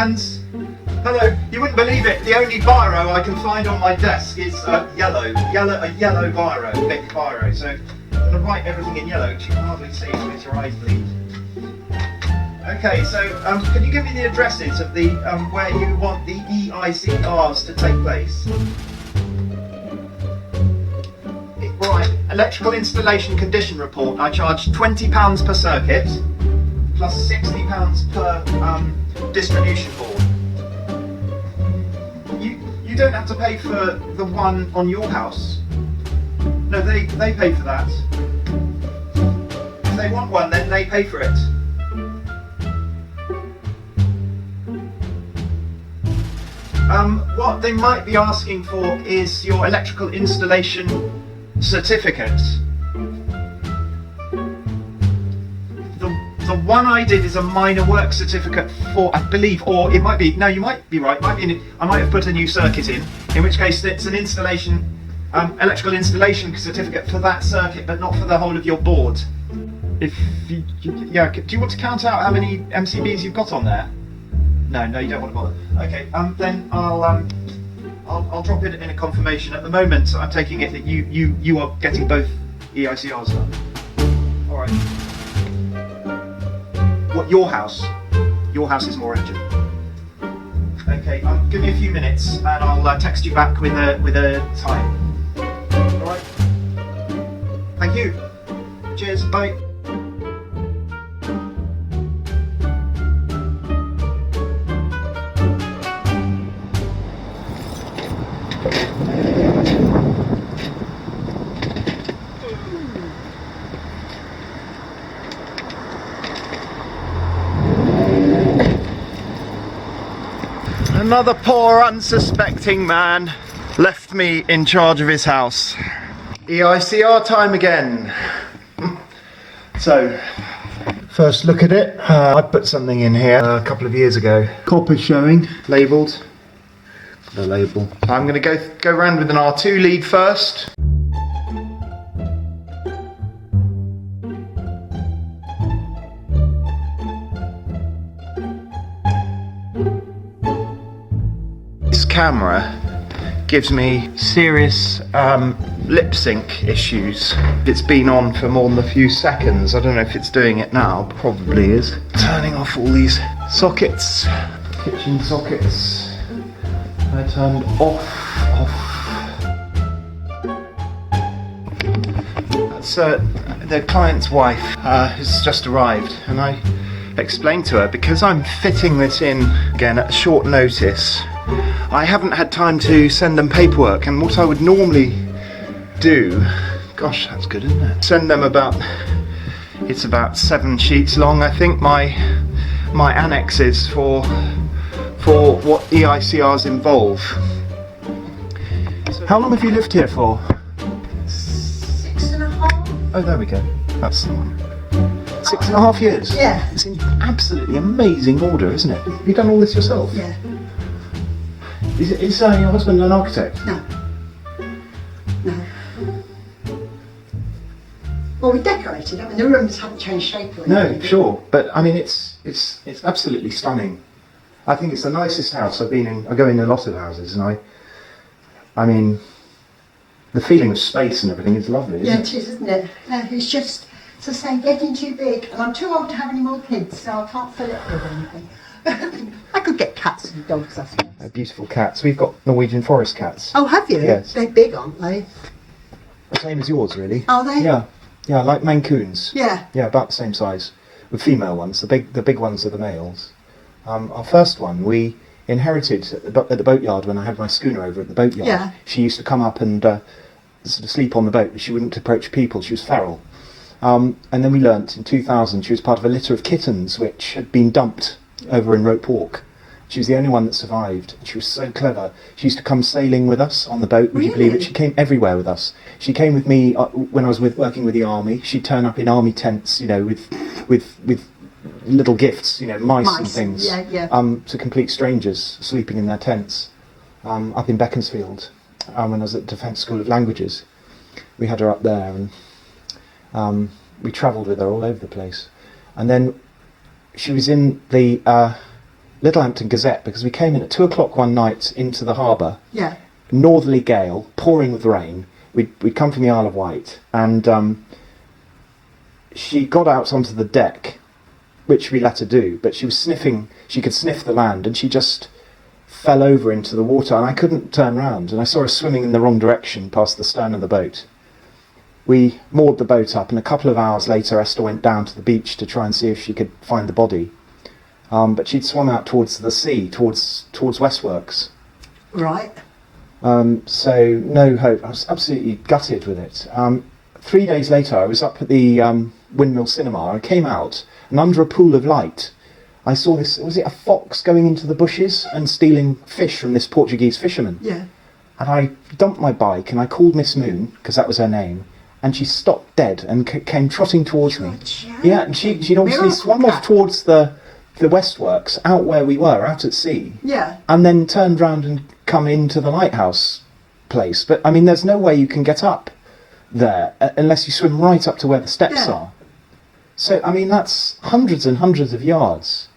hands. Hello. You wouldn't believe it. The only biro I can find on my desk is a yellow biro, big biro. So I'm going to write everything in yellow, which you can hardly see with your eyes bleed. Okay, so can you give me the addresses of the where you want the EICRs to take place? Right, electrical installation condition report. I charge £20 per circuit, plus £60 per distribution board. You don't have to pay for the one on your house. No, they pay for that. If they want one, then they pay for it. What they might be asking for is your electrical installation certificate. The one I did is a minor work certificate for, I believe, or it might be, no, you might be right, I might have put a new circuit in which case it's an installation, electrical installation certificate for that circuit, but not for the whole of your board. If you, yeah, do you want to count out how many MCBs you've got on there? No, you don't want to bother. Okay, then I'll drop it in a confirmation. At the moment, I'm taking it that you are getting both EICRs done. All right. What, your house? Your house is more urgent. Okay, give me a few minutes, and I'll text you back with a time. All right. Thank you. Cheers. Bye. Another poor unsuspecting man left me in charge of his house. EICR time again. So, first look at it. I put something in here a couple of years ago. Copper showing, labelled. The label. I'm going to go around with an R2 lead first. This camera gives me serious lip sync issues. It's been on for more than a few seconds. I don't know if it's doing it now, probably is. Turning off all these sockets, kitchen sockets. I turned off. That's the client's wife has just arrived, and I explained to her, because I'm fitting this in again at short notice, I haven't had time to send them paperwork, and what I would normally do, gosh, that's good, isn't it? Send them it's about 7 sheets long, I think, my annexes for what EICRs involve. How long have you lived here for? 6.5. Oh, there we go. That's the one. 6.5 years? Yeah. It's in absolutely amazing order, isn't it? Have you done all this yourself? Yeah. Is your husband an architect? No. Well, we decorated. I mean, the rooms haven't changed shape or anything. No, sure, but I mean, it's absolutely stunning. I think it's the nicest house I've been in. I go in a lot of houses, and I mean, the feeling of space and everything is lovely, isn't it? Yeah, it is, isn't it? It's just, as I say, getting too big, and I'm too old to have any more kids, so I can't fill it with anything. I could get cats and dogs, I suppose. Beautiful cats. We've got Norwegian forest cats. Oh, have you? Yes. They're big, aren't they? The same as yours, really. Are they? Yeah, like Mancoons. Yeah. Yeah, about the same size. With female ones. The big ones are the males. Our first one we inherited at the boatyard when I had my schooner over at the boatyard. Yeah. She used to come up and sort of sleep on the boat, but she wouldn't approach people. She was feral. And then we learnt in 2000 she was part of a litter of kittens which had been dumped over in Rope Walk. She was the only one that survived. She was so clever. She used to come sailing with us on the boat. Would you believe it? She came everywhere with us. She came with me when I was working with the army. She'd turn up in army tents, with little gifts, mice and things. Yeah. To complete strangers sleeping in their tents. Up in Beaconsfield, when I was at Defence School of Languages, we had her up there, and we travelled with her all over the place. And then she was in the Littlehampton Gazette because we came in at 2 o'clock one night into the harbour. Yeah. Northerly gale, pouring with rain. We'd come from the Isle of Wight, and she got out onto the deck, which we let her do, but she was sniffing, she could sniff the land, and she just fell over into the water, and I couldn't turn round, and I saw her swimming in the wrong direction past the stern of the boat. We moored the boat up, and a couple of hours later Esther went down to the beach to try and see if she could find the body. But she'd swum out towards the sea, towards Westworks. Right. So no hope. I was absolutely gutted with it. 3 days later I was up at the Windmill Cinema. I came out, and under a pool of light I saw this, was it a fox going into the bushes and stealing fish from this Portuguese fisherman? Yeah. And I dumped my bike and I called Miss Moon, because that was her name, and she stopped dead and came trotting towards me. Yeah, and she'd obviously swum off towards the Westworks, out where we were, out at sea. Yeah. And then turned round and come into the lighthouse place. But, I mean, there's no way you can get up there unless you swim right up to where the steps are. So, I mean, that's hundreds and hundreds of yards.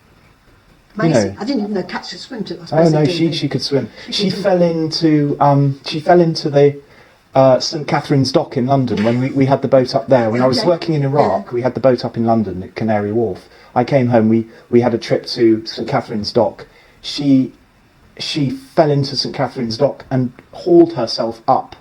Amazing. You know. I didn't even know cats could swim to us. Oh no, she could swim. She fell into the St Catherine's Dock in London when we had the boat up there. When I was working in Iraq, we had the boat up in London at Canary Wharf. I came home. We had a trip to St Catherine's Dock. She fell into St Catherine's Dock and hauled herself up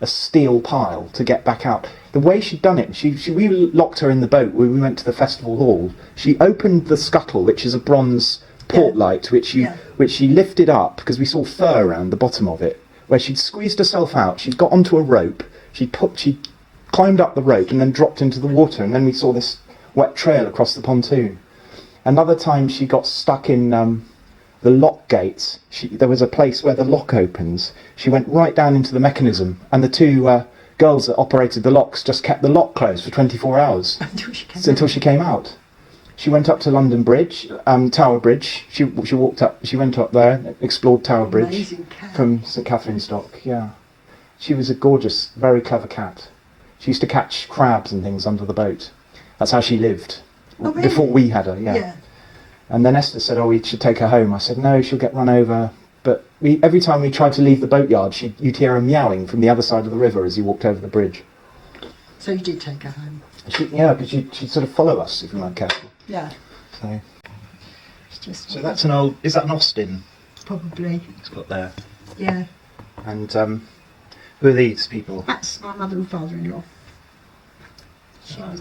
a steel pile to get back out. The way she'd done it, we locked her in the boat when we went to the festival hall. She opened the scuttle, which is a bronze port light, which she lifted up because we saw fur around the bottom of it, where she'd squeezed herself out. She'd got onto a rope. She climbed up the rope and then dropped into the water, and then we saw this wet trail across the pontoon. Another time she got stuck in the lock gates. There was a place where the lock opens. She went right down into the mechanism, and the two girls that operated the locks just kept the lock closed for 24 hours until she came out. She went up to London Bridge, Tower Bridge. She walked up. She went up there, explored Tower Bridge from St Catherine's Dock. Yeah, she was a gorgeous, very clever cat. She used to catch crabs and things under the boat. That's how she lived before we had her. Yeah. And then Esther said, "Oh, we should take her home." I said, "No, she'll get run over." But every time we tried to leave the boatyard, you'd hear her meowing from the other side of the river as you walked over the bridge. So you did take her home? Because she'd sort of follow us if we weren't careful. Yeah. So, So that's an old... Is that an Austin? Probably. It's got there. Yeah. And who are these people? That's my mother and father-in-law.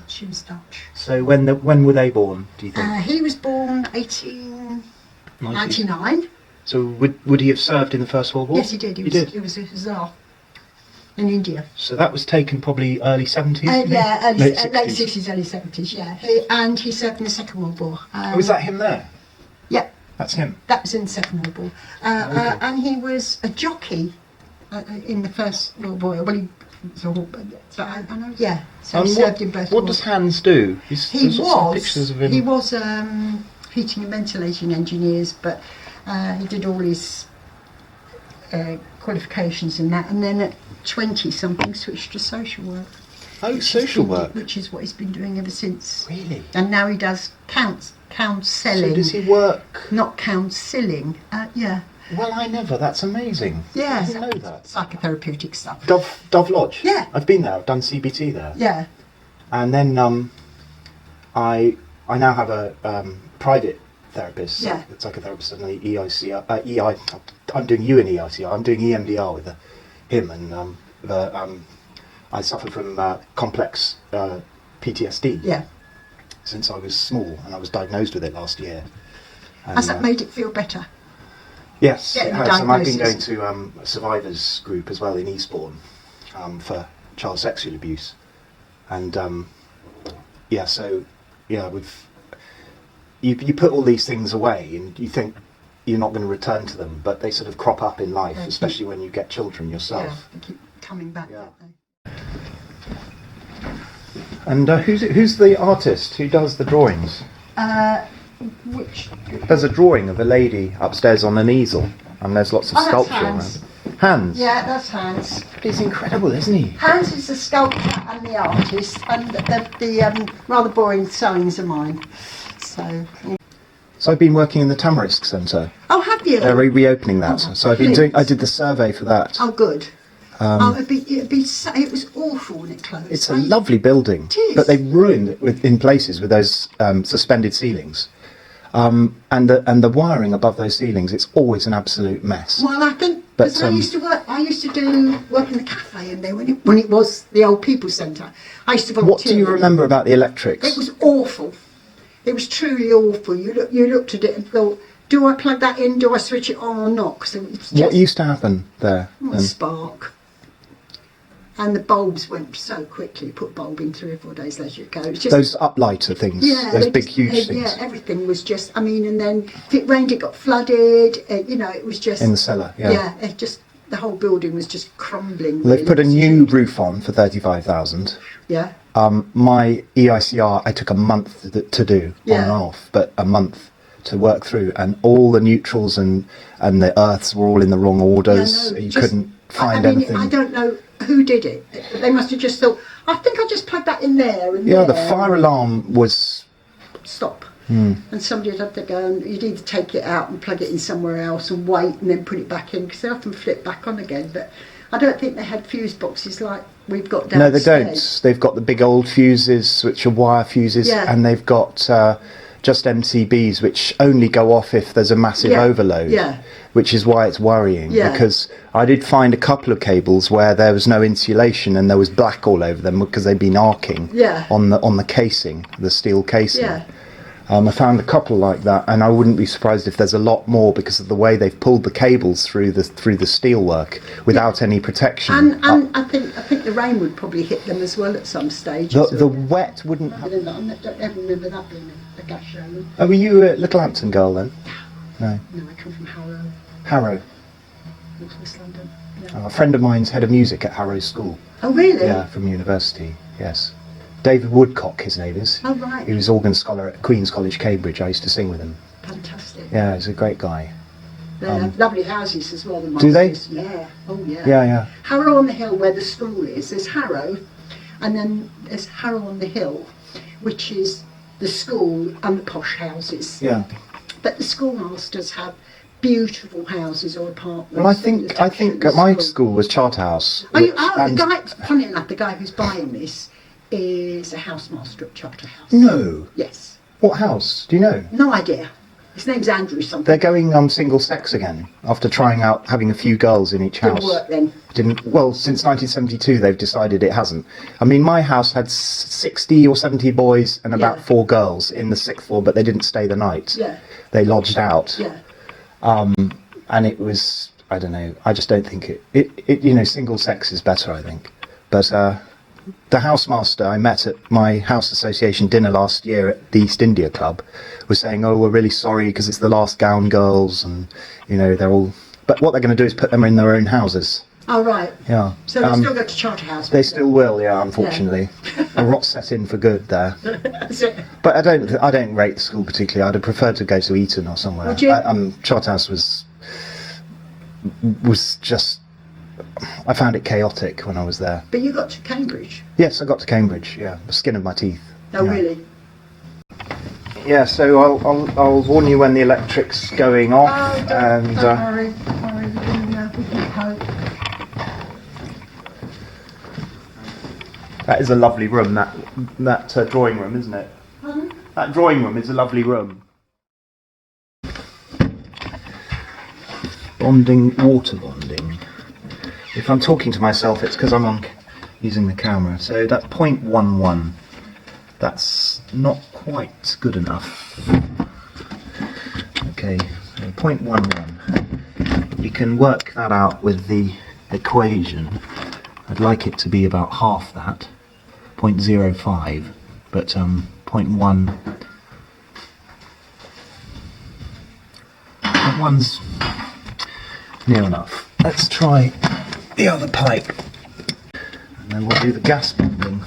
She was Dutch. So when were they born, do you think? He was born 1899. So would he have served in the First World War? Yes, he did. He was a Tsar in India. So that was taken probably early 70s? Late 60s, early 70s, yeah. And he served in the Second World War. Was that him there? Yeah. That's him? That was in the Second World War. Okay. And he was a jockey in the First World War. Well, he was a I know, yeah. So he served in both wars. What does Hans do? He was heating and ventilating engineers, but he did all his qualifications in that, and then at 20-something switched to social work. Oh, social work? Which is what he's been doing ever since. Really? And now he does counselling. So does he work? Not counselling, yeah. Well, I never. That's amazing. Yeah. I didn't know that. Psychotherapeutic stuff. Dove Lodge? Yeah. I've been there. I've done CBT there. Yeah. And then I now have a private therapist. Yeah. It's like a therapist in the EICR. I'm doing you in EICR. I'm doing EMDR with him, and I suffer from complex PTSD. Yeah. Since I was small, and I was diagnosed with it last year. And, Has that made it feel better? Yes, it has. And I've been going diagnosis. to a survivors group as well in Eastbourne for child sexual abuse, and you put all these things away, and you think you're not going to return to them, but they sort of crop up in life, especially when you get children yourself. Yeah, they keep coming back. Yeah. Don't they? And who's the artist who does the drawings? Which? There's a drawing of a lady upstairs on an easel, and there's lots of sculpture Hans. around. Hans? Yeah, that's Hans. He's incredible, isn't he? Hans is the sculptor and the artist, and the rather boring sewings are mine. So I've been working in the Tamarisk Centre. Oh, have you? They're reopening that. Oh, so I've been doing. I did the survey for that. Oh, good. It was awful when it closed. It's a lovely building, It is. but they've ruined it in places with those suspended ceilings. And the wiring above those ceilings, it's always an absolute mess. Well, I think But, because I used to work in the cafe in there when it was the old people's centre. I used to volunteer. What do you remember about the electrics? It was awful. It was truly awful. You looked at it and thought, do I plug that in? Do I switch it on or not? Because it was just What used to happen there? a spark. And the bulbs went so quickly. Put a bulb in 3 or 4 days later, it goes. It's just, Those uplighter things, those big, huge things. Yeah, everything was just. I mean, and then if it rained, it got flooded. It was just In the cellar, yeah. Yeah, it just the whole building was just crumbling. They've really. put a new roof on for 35,000. Yeah. My EICR, I took a month to do on and off, but a month to work through, and all the neutrals and the earths were all in the wrong orders. Yeah, no, you just- couldn't find I mean, anything. I don't know who did it. They must have just thought, I think I just plugged that in there and Yeah, the there. fire alarm was. Stop. And somebody would have to go and you'd either take it out and plug it in somewhere else and wait and then put it back in, because they often flip back on again. But I don't think they had fuse boxes like we've got downstairs. No, they don't. They've got the big old fuses, which are wire fuses, and they've got just MCBs, which only go off if there's a massive overload. Yeah. Which is why it's worrying, because I did find a couple of cables where there was no insulation and there was black all over them because they'd been arcing on the casing, the steel casing. Yeah. I found a couple like that, and I wouldn't be surprised if there's a lot more because of the way they've pulled the cables through the steel work without any protection. And I think the rain would probably hit them as well at some stage. The wet wouldn't I have. don't ever remember that being a gas show. Oh, were you a Littlehampton girl then? No. No, I come from Harrow, Harrow. North West London. Yeah. A friend of mine's head of music at Harrow School. Oh, really? Yeah, from university, yes. David Woodcock, his name is. Oh, right. He was organ scholar at Queen's College, Cambridge. I used to sing with him. Fantastic. Yeah, he's a great guy. They have lovely houses as well. The Do they? masters. Yeah. Oh, yeah. Yeah, yeah. Harrow on the Hill, where the school is, there's Harrow, and then there's Harrow on the Hill, which is the school and the posh houses. Yeah. But the schoolmasters have beautiful houses or apartments. Well, I think at my school was Charterhouse. The guy, funny enough, the guy who's buying this is a housemaster at Charterhouse. No. Yes. What house? Do you know? No idea. His name's Andrew something. They're going single sex again after trying out having a few girls in each house. Didn't work then. Well, since 1972 they've decided it hasn't. I mean, my house had 60 or 70 boys and about 4 girls in the 6th floor, but they didn't stay the night. Yeah. They lodged out. Yeah. And it was, I don't know, I just don't think it single sex is better, I think. But the housemaster I met at my house association dinner last year at the East India Club was saying, oh, we're really sorry because it's the last gown girls and, they're all... But what they're going to do is put them in their own houses. Oh, right. Yeah. So they still go to Charterhouse? They still will, yeah, unfortunately. A rot set in for good there. But I don't rate the school particularly. I'd have preferred to go to Eton or somewhere. Would you? Charterhouse was just... I found it chaotic when I was there. But you got to Cambridge? Yes, I got to Cambridge, yeah. The skin of my teeth. Oh, yeah. really? Yeah, so I'll warn you when the electric's going off. Oh, don't worry. We can cope. That is a lovely room, that drawing room, isn't it? Pardon? That drawing room is a lovely room. Water bonding. If I'm talking to myself, it's because I'm using the camera. So that 0.11, that's not quite good enough. Okay, so 0.11. You can work that out with the equation. I'd like it to be about half that, 0.05, but 0.1. 0.1's near enough. Let's try the other pipe, and then we'll do the gas bonding.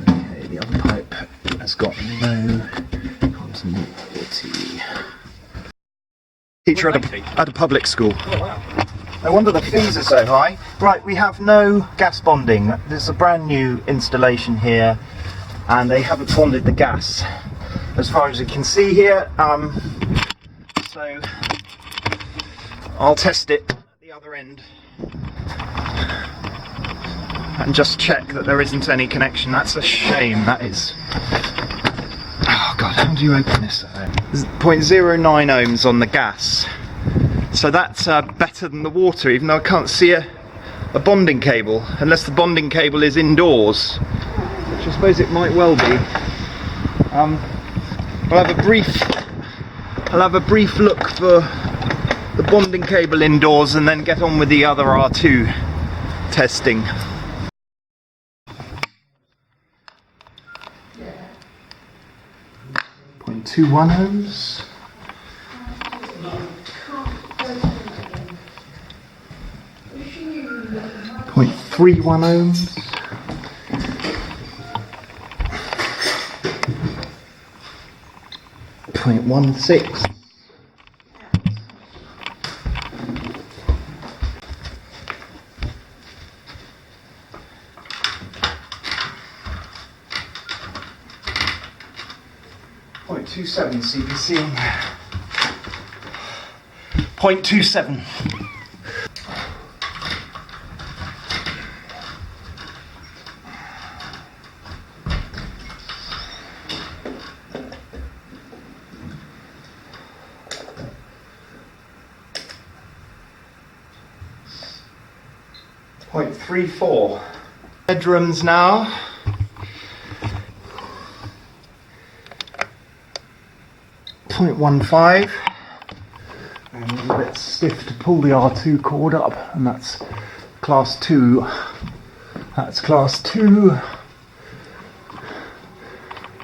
Okay, the other pipe has got no continuity. Teacher at a public school. No wonder the fees are so high. Right, we have no gas bonding. There's a brand new installation here, and they haven't bonded the gas. as far as you can see here. So I'll test it at the other end and just check that there isn't any connection. That's a shame, that is. Oh god, how do you open this? There's 0.09 ohms on the gas. So that's better than the water, even though I can't see a bonding cable, unless the bonding cable is indoors, which I suppose it might well be. I'll have a brief look for the bonding cable indoors and then get on with the other R2 testing. Yeah. 0.21 ohms. 0.31 ohms. 0.16. 0.27 CPC. 0.27. 0.34. Bedrooms now. 0.15. And a little bit stiff to pull the R2 cord up, and that's class 2. That's class 2.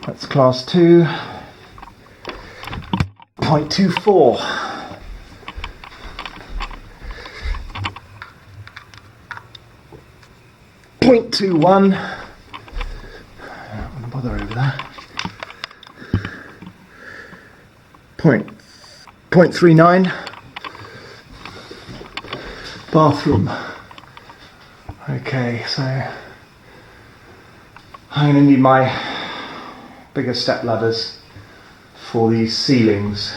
That's class 2. 0.24. 0.21. I don't want to bother over that. 0.39. Bathroom. Okay, so I'm going to need my bigger step ladders for these ceilings.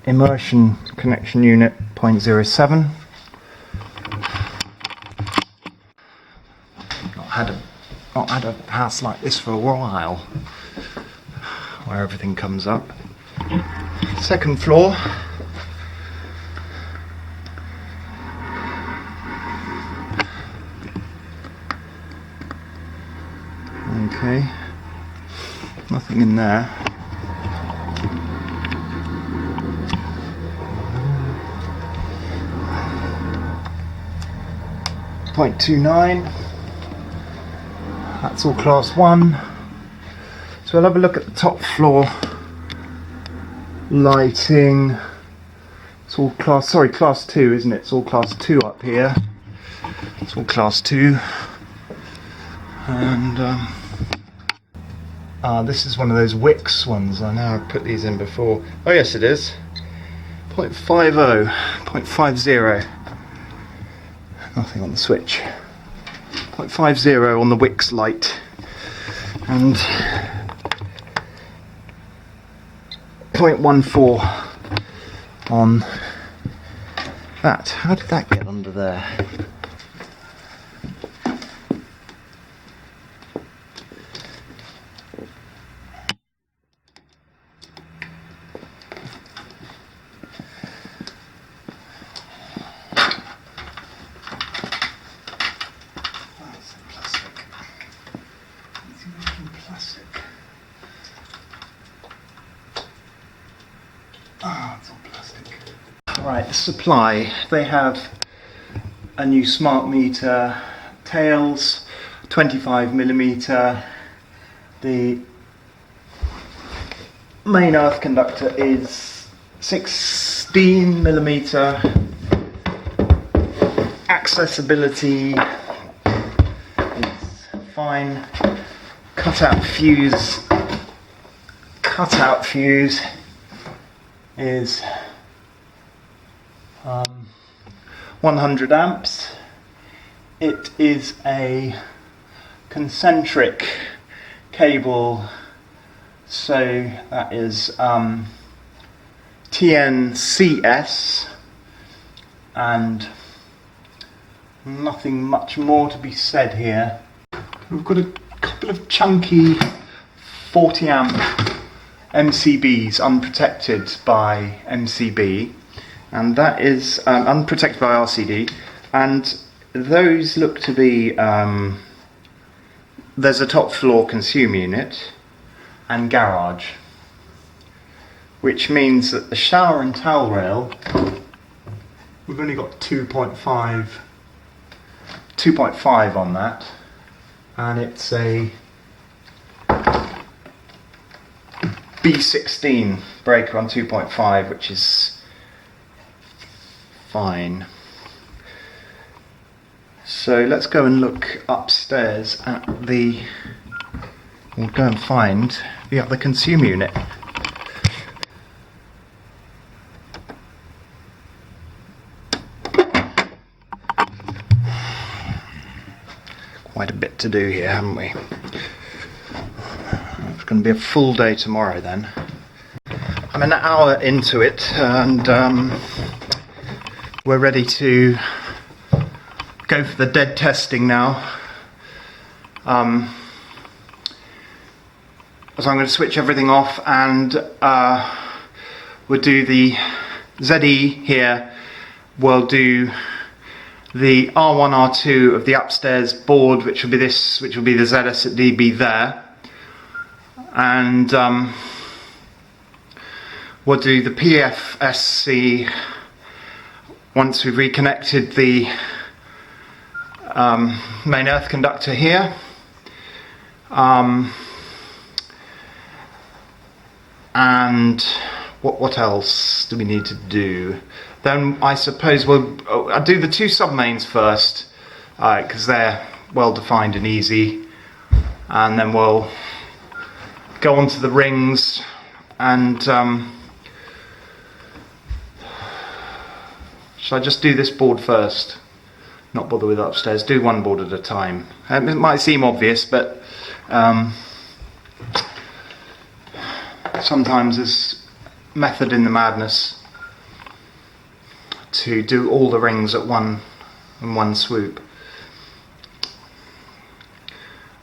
Immersion connection unit 0.07. Not had a house like this for a while, where everything comes up. Second floor. Okay, nothing in there. .29. That's all class 1. So we'll have a look at the top floor lighting. It's all class 2, isn't it? It's all class 2 up here. It's all class 2. And this is one of those Wix ones. I know I've put these in before. Oh yes, it is. 0.50, 0.50. Nothing on the switch. 0.50 on the Wix light, and 0.14 on that. How did that get under there? Right, the supply. They have a new smart meter, tails, 25mm. The main earth conductor is 16mm. Accessibility is fine. Cutout fuse is 100 amps. it is a concentric cable, so that is TNCS, and nothing much more to be said here. We've got a couple of chunky 40 amp MCBs unprotected by MCB, and that is unprotected by RCD, and those look to be there's a top floor consume unit and garage, which means that the shower and towel rail, we've only got 2.5 on that, and it's a B16 breaker on 2.5, which is fine. So let's go and look upstairs at the, we'll go and find the other consume unit. Quite a bit to do here, haven't we? It's going to be a full day tomorrow then. I'm an hour into it, and we're ready to go for the dead testing now. So I'm going to switch everything off, and we'll do the ZE here. We'll do the R1, R2 of the upstairs board, which will be this, which will be the ZSDB there, and we'll do the PFSC once we've reconnected the main earth conductor here. And what else do we need to do? Then I suppose I'll do the two submains first, because they're well defined and easy, and then we'll go on to the rings, and shall I just do this board first? Not bother with upstairs, do one board at a time. It might seem obvious, but sometimes there's method in the madness to do all the rings at in one swoop.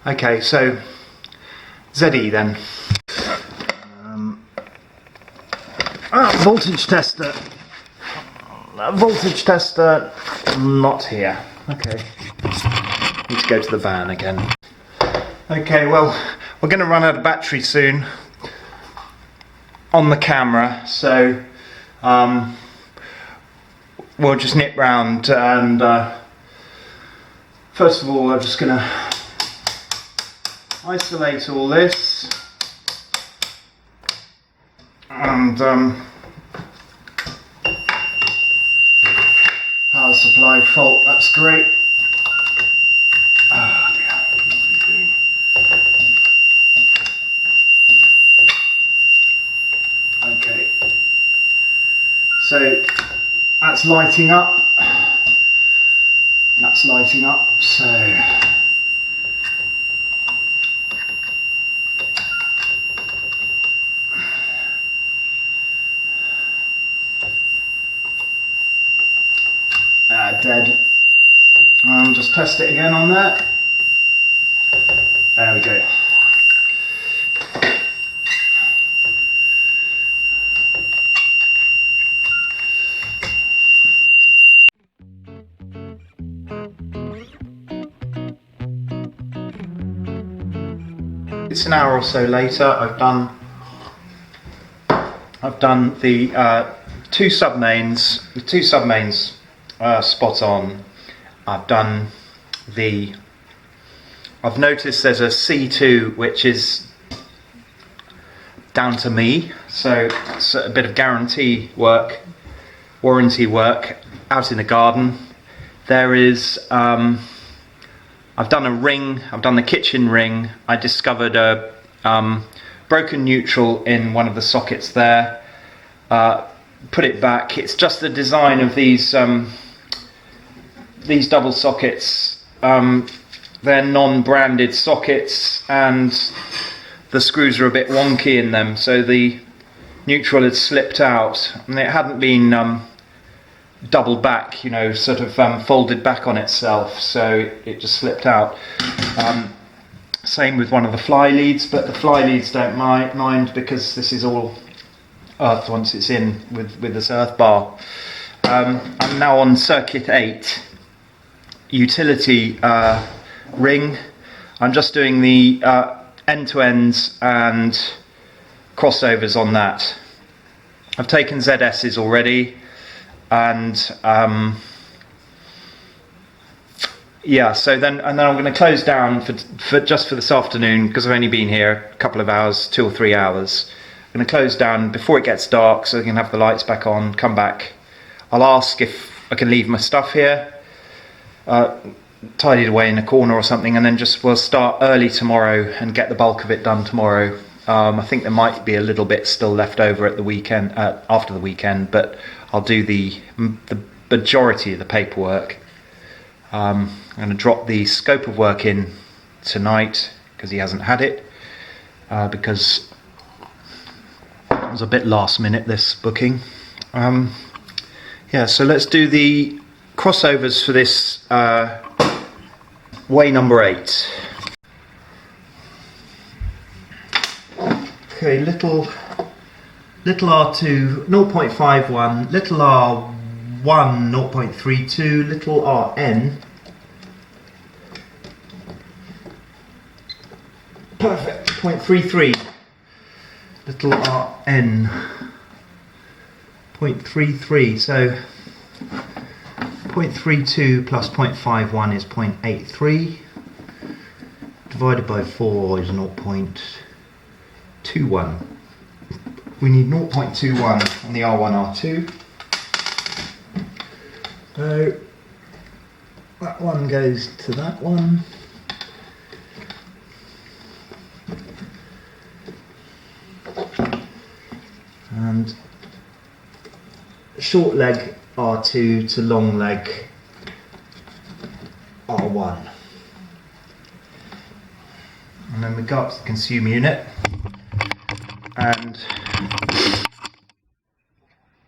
Okay, so ZE then. Voltage tester. Voltage tester not here. Okay. Need to go to the van again. Okay, well, we're going to run out of battery soon on the camera, so we'll just nip round, and first of all I'm just going to isolate all this, and power supply fault, that's great. Oh dear, what are you doing? Okay, so that's lighting up. That's lighting up, so dead. Just test it again on that. There we go. It's an hour or so later. I've done the two submains. The two submains spot on. I've noticed there's a C2 which is down to me, so it's a bit of warranty work out in the garden. There is I've done a ring, I've done the kitchen ring. I discovered a broken neutral in one of the sockets there. Put it back. It's just the design of these double sockets they're non-branded sockets, and the screws are a bit wonky in them, so the neutral had slipped out, and it hadn't been doubled back, you know, sort of folded back on itself, so it just slipped out. Same with one of the fly leads, but the fly leads don't mind because this is all earth once it's in with this earth bar. I'm now on circuit 8, utility ring. I'm just doing the end-to-ends and crossovers on that. I've taken ZS's already, and yeah, so then I'm going to close down for just for this afternoon, because I've only been here a couple of hours, 2 or 3 hours. I'm going to close down before it gets dark so I can have the lights back on, come back. I'll ask if I can leave my stuff here, tidied away in a corner or something, and then we'll start early tomorrow and get the bulk of it done tomorrow. I think there might be a little bit still left over at the weekend, after the weekend, but I'll do the majority of the paperwork. I'm going to drop the scope of work in tonight because he hasn't had it, because it was a bit last minute, this booking. Yeah, so let's do the crossovers for this way number 8. Okay, little R2 0.51, little R1 0.32, little Rn. Perfect. 0.33. Little Rn. 0.33. So 0.32 plus 0.51 is 0.83. Divided by 4 is 0.21. We need 0.21 on the R1, R2. So that one goes to that one. And short leg R2 to long leg R1. And then we go up to the consumer unit, and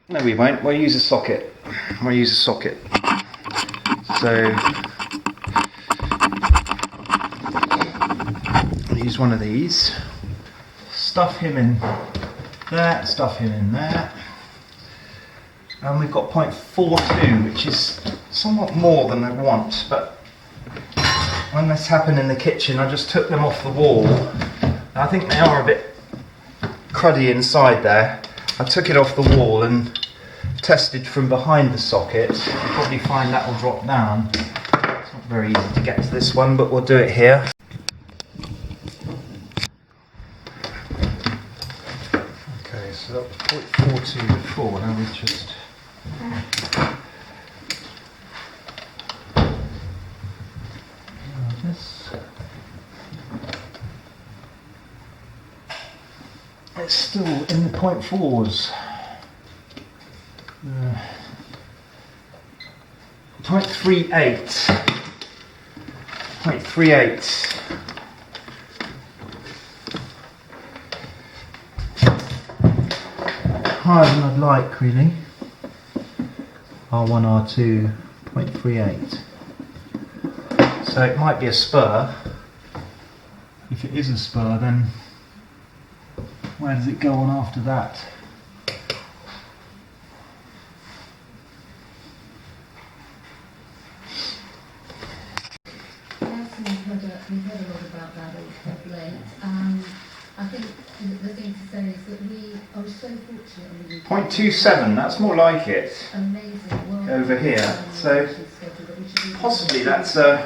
no, we won't. We'll use a socket. So I'll use one of these. Stuff him in there. Stuff him in there. And we've got 0.42, which is somewhat more than I want, but when this happened in the kitchen, I just took them off the wall. I think they are a bit cruddy inside there. I took it off the wall and tested from behind the socket. You'll probably find that will drop down. It's not very easy to get to this one, but we'll do it here. Okay, so that was 0.42 before, now we just... It's still in the 0.4s. 0.38. 0.38. Higher than I'd like, really. R1, R2, 0.38. So it might be a spur. If it is a spur, then where does it go on after that? Yes, we've heard a lot about that of late. I think the thing to say is that we are so fortunate in the UK. 0.27, that's more like it. Amazing. Over here. So possibly that's a...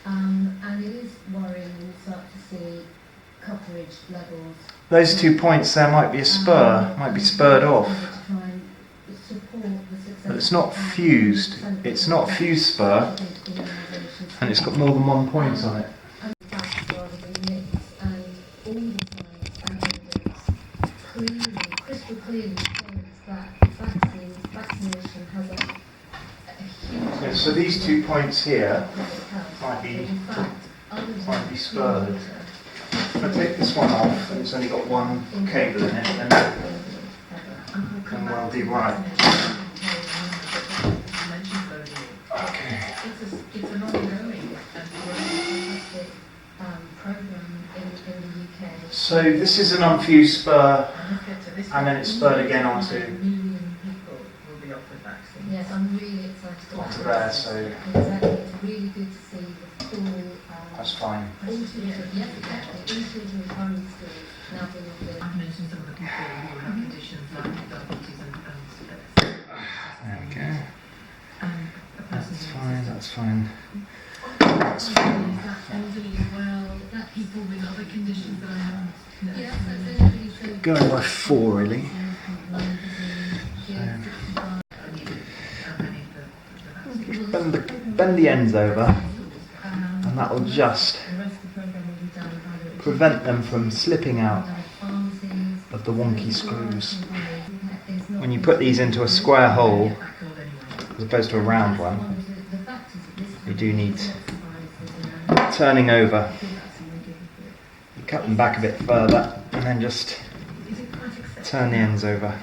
and it is worrying when you start to see coverage levels. Those 2 points there might be a spur, might be spurred off. But it's not fused. It's not a fused spur, and it's got more than 1 point on it. Okay, so these 2 points here might So be in fact, other might be than spurred. water, If I take this one off and it's only got one cable in it, then we'll be right. Okay. It's an ongoing and fantastic program in the UK. So this is an unfused spur, and then it's spurred again onto Yes, I'm really excited about onto it. there. So Exactly, it's really good to see the full that's fine. all children, yes, exactly, all children in primary school now being offered. I've mentioned some of the people who have conditions like diabetes and There we go. That's fine. That's fine. That's fine. That elderly as well, that people with other conditions that I haven't. Yes, that's really so. Going by 4 really. Bend the ends over, and that will just prevent them from slipping out of the wonky screws. When you put these into a square hole as opposed to a round one, you do need turning over. You cut them back a bit further and then just turn the ends over.